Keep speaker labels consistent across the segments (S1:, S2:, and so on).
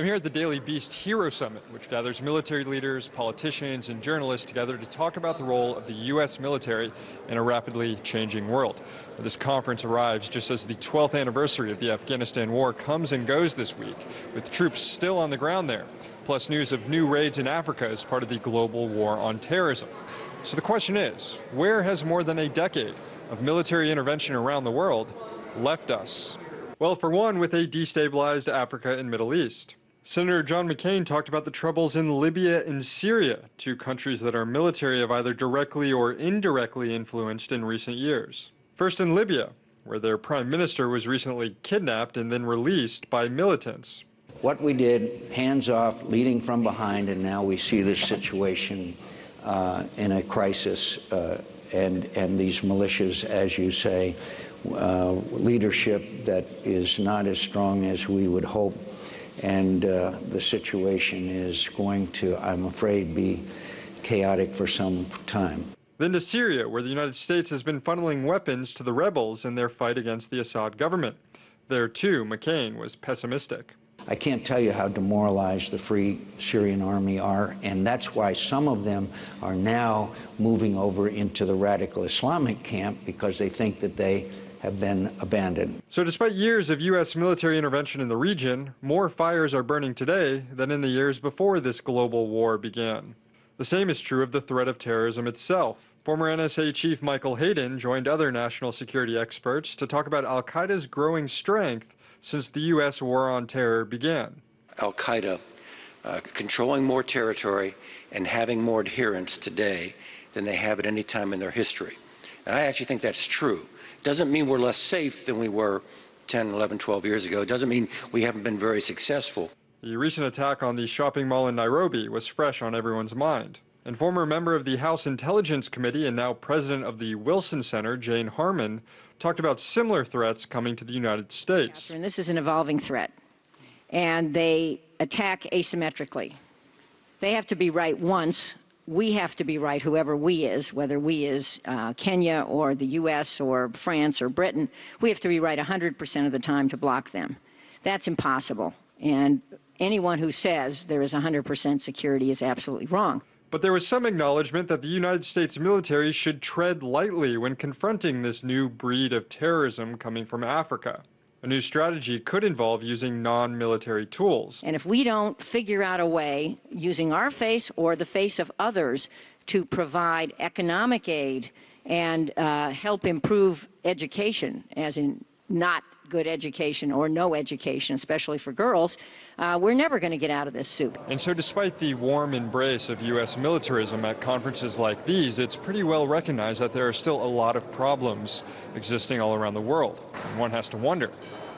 S1: I'm here at the Daily Beast Hero Summit, which gathers military leaders, politicians, and journalists together to talk about the role of the U.S. military in a rapidly changing world. This conference arrives just as the 12th anniversary of the Afghanistan war comes and goes this week, with troops still on the ground there, plus news of new raids in Africa as part of the global war on terrorism. So the question is, where has more than a decade of military intervention around the world left us? Well, for one, with a destabilized Africa and Middle East. Senator John McCain talked about the troubles in Libya and Syria, two countries that our military have either directly or indirectly influenced in recent years. First in Libya, where their prime minister was recently kidnapped and then released by militants.
S2: What we did, hands off, leading from behind, and now we see this situation in a crisis, and these militias, as you say, leadership that is not as strong as we would hope. And the situation is going to, I'm afraid, be chaotic for some time.
S1: Then to Syria, where the United States has been funneling weapons to the rebels in their fight against the Assad government. There, too, McCain was pessimistic.
S2: I can't tell you how demoralized the Free Syrian Army are, and that's why some of them are now moving over into the radical Islamic camp, because they think that they have been abandoned.
S1: So despite years of U.S. military intervention in the region, more fires are burning today than in the years before this global war began. The same is true of the threat of terrorism itself. Former NSA Chief Michael Hayden joined other national security experts to talk about al-Qaeda's growing strength since the U.S. war on terror began.
S3: Al-Qaeda controlling more territory and having more adherents today than they have at any time in their history. And I actually think that's true. Doesn't mean we're less safe than we were 10, 11, 12 years ago. It doesn't mean we haven't been very successful.
S1: The recent attack on the shopping mall in Nairobi was fresh on everyone's mind. And former member of the House Intelligence Committee and now president of the Wilson Center, Jane Harmon, talked about similar threats coming to the United States.
S4: And this is an evolving threat, and they attack asymmetrically. They have to be right once. We have to be right, whoever we is, whether we is Kenya or the U.S. or France or Britain, we have to be right 100% of the time to block them. That's impossible. And anyone who says there is 100% security is absolutely wrong.
S1: But there was some acknowledgement that the United States military should tread lightly when confronting this new breed of terrorism coming from Africa. A new strategy could involve using non-military tools.
S4: And if we don't figure out a way, using our face or the face of others, to provide economic aid and help improve education, as in not good education or no education, especially for girls, we're never going to get out of this soup.
S1: And so despite the warm embrace of U.S. militarism at conferences like these, it's pretty well recognized that there are still a lot of problems existing all around the world. And one has to wonder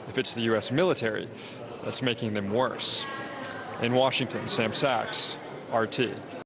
S1: if it's the U.S. military that's making them worse. In Washington, Sam Sachs, RT.